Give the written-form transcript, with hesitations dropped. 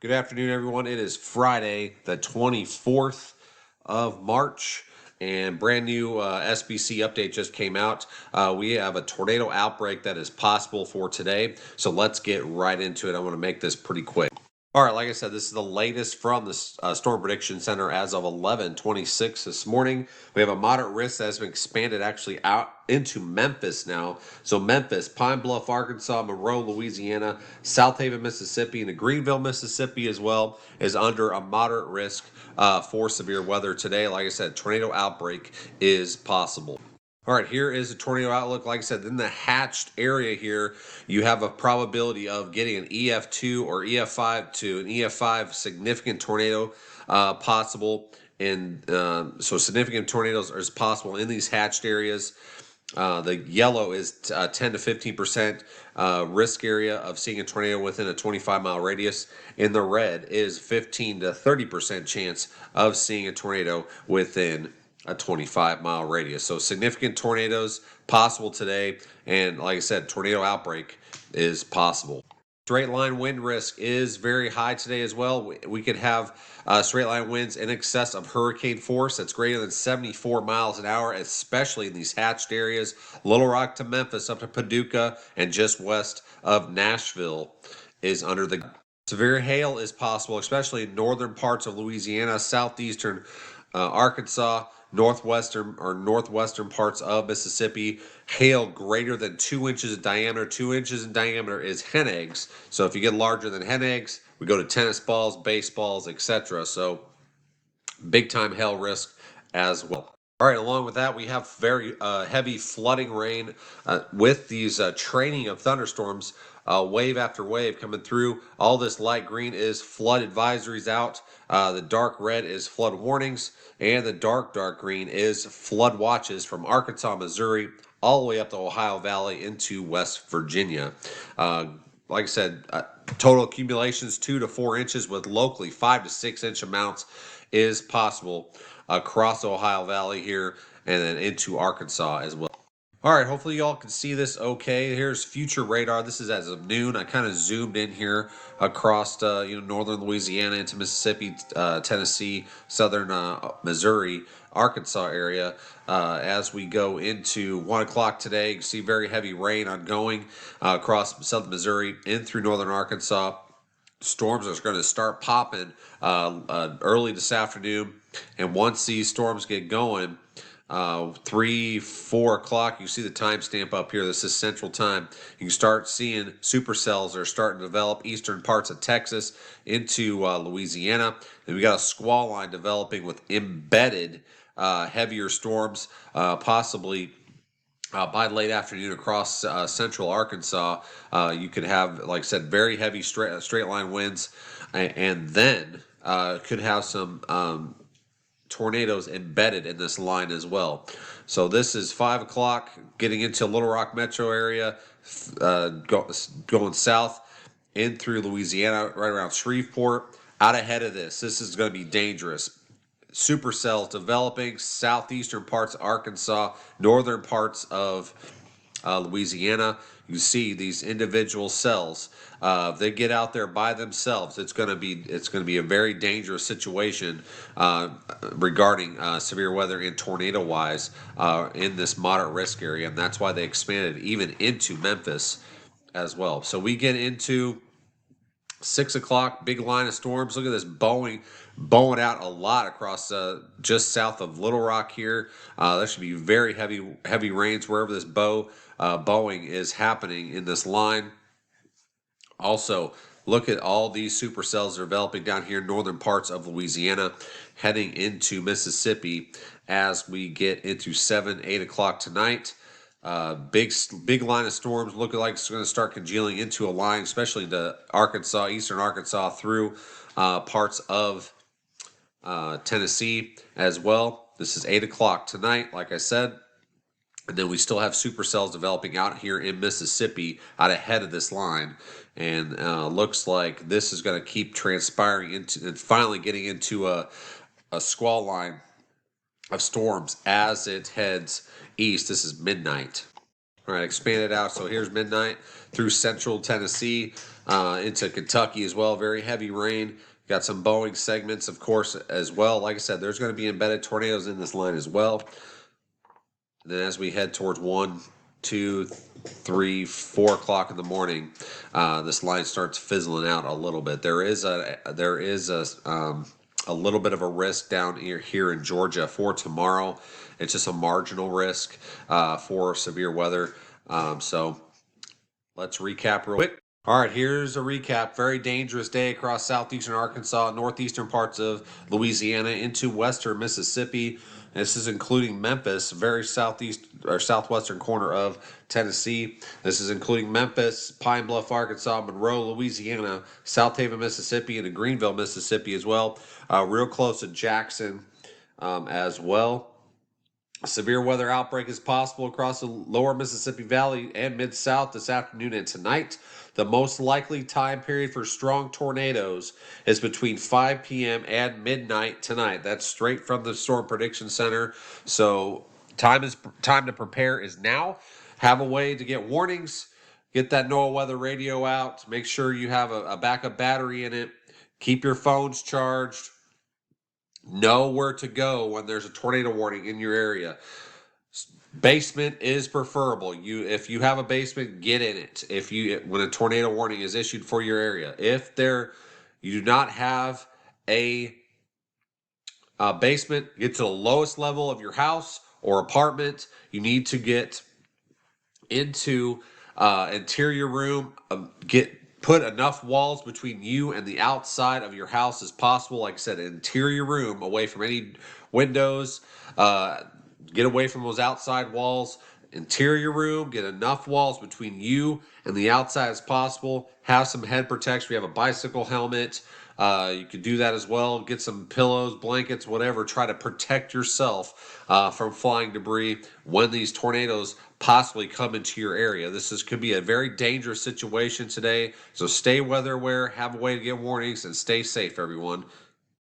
Good afternoon, everyone. It is Friday, the 24th of March, and brand new SBC update just came out. We have a tornado outbreak that is possible for today, so let's get right into it. I want to make this pretty quick. All right, like I said, this is the latest from the Storm Prediction Center as of 11:26 this morning. We have a moderate risk that has been expanded actually out into Memphis now. So Memphis, Pine Bluff, Arkansas, Monroe, Louisiana, South Haven, Mississippi, and Greenville, Mississippi as well is under a moderate risk for severe weather today. Like I said, tornado outbreak is possible. All right, here is a tornado outlook. Like I said, in the hatched area here, you have a probability of getting an EF2 or EF5 to an EF5 significant tornado possible. And so significant tornadoes are possible in these hatched areas. The yellow is 10 to 15% risk area of seeing a tornado within a 25-mile radius. And the red is 15 to 30% chance of seeing a tornado within a 25-mile radius. So significant tornadoes possible today. And like I said, tornado outbreak is possible. Straight line wind risk is very high today as well. We could have straight line winds in excess of hurricane force that's greater than 74 miles an hour, especially in these hatched areas. Little Rock to Memphis, up to Paducah, and just west of Nashville is under the. Severe hail is possible, especially in northern parts of Louisiana, southeastern Arkansas, northwestern parts of Mississippi. Hail greater than 2 inches in diameter. 2 inches in diameter is hen eggs. So if you get larger than hen eggs, we go to tennis balls, baseballs, etc. So big time hail risk as well. All right, along with that, we have very heavy flooding rain with these training of thunderstorms, wave after wave coming through. All this light green is flood advisories out. The dark red is flood warnings, and the dark green is flood watches from Arkansas, Missouri, all the way up the Ohio Valley into West Virginia. Like I said, total accumulations 2 to 4 inches with locally 5 to 6 inch amounts is possible across the Ohio Valley here and then into Arkansas as well. All right, hopefully y'all can see this okay. Here's future radar. This is as of noon. I kind of zoomed in here across northern Louisiana into Mississippi, Tennessee, southern Missouri, Arkansas area. As we go into 1 o'clock today, you can see very heavy rain ongoing across southern Missouri in through northern Arkansas. Storms are going to start popping early this afternoon, and once these storms get going, 3, 4 o'clock, you see the timestamp up here. This is Central Time. You can start seeing supercells are starting to develop eastern parts of Texas into Louisiana. And we got a squall line developing with embedded heavier storms, possibly by late afternoon across central Arkansas. You could have, like I said, very heavy straight line winds, and then could have some tornadoes embedded in this line as well. So this is 5 o'clock, getting into Little Rock metro area, going south in through Louisiana, right around Shreveport. Out ahead of this is going to be dangerous. Supercells developing southeastern parts of Arkansas, northern parts of Louisiana. You see these individual cells. They get out there by themselves. It's going to be a very dangerous situation regarding severe weather and tornado wise in this moderate risk area, and that's why they expanded even into Memphis as well. So we get into 6 o'clock, big line of storms. Look at this bowing out a lot across just south of Little Rock here. There should be very heavy rains wherever this bowing is happening in this line. Also, look at all these supercells developing down here in northern parts of Louisiana, heading into Mississippi as we get into 7, 8 o'clock tonight. Big line of storms looking like it's going to start congealing into a line, especially to Arkansas, eastern Arkansas, through parts of Tennessee as well. This is 8 o'clock tonight, like I said. And then we still have supercells developing out here in Mississippi out ahead of this line. And looks like this is going to keep transpiring into and finally getting into a squall line of storms as it heads east. This is midnight. All right, expanded out. So here's midnight through central Tennessee. into Kentucky as well. Very heavy rain. Got some Boeing segments, of course, as well. Like I said, there's going to be embedded tornadoes in this line as well. And then as we head towards 1, 2, 3, 4 o'clock in the morning, this line starts fizzling out a little bit. There is a little bit of a risk down here in Georgia for tomorrow. It's just a marginal risk for severe weather. So let's recap real quick. All right, here's a recap. Very dangerous day across southeastern Arkansas, northeastern parts of Louisiana, into western Mississippi. This is including Memphis, very southeast or southwestern corner of Tennessee. This is including Memphis, Pine Bluff, Arkansas, Monroe, Louisiana, South Haven, Mississippi, and Greenville, Mississippi as well. Real close to Jackson as well. A severe weather outbreak is possible across the lower Mississippi Valley and Mid-South this afternoon and tonight. The most likely time period for strong tornadoes is between 5 p.m. and midnight tonight. That's straight from the Storm Prediction Center. So time to prepare is now. Have a way to get warnings. Get that NOAA weather radio out. Make sure you have a backup battery in it. Keep your phones charged. Know where to go when there's a tornado warning in your area. Basement is preferable. If you have a basement, get in it. When a tornado warning is issued for your area, if you do not have a basement, get to the lowest level of your house or apartment. You need to get into interior room. Put enough walls between you and the outside of your house as possible. Like I said, interior room, away from any windows. Get away from those outside walls. Interior room, get enough walls between you and the outside as possible. Have some head protection. If you have a bicycle helmet, you could do that as well. Get some pillows, blankets, whatever. Try to protect yourself from flying debris when these tornadoes possibly come into your area. Could be a very dangerous situation today. So stay weather aware, have a way to get warnings, and stay safe, everyone.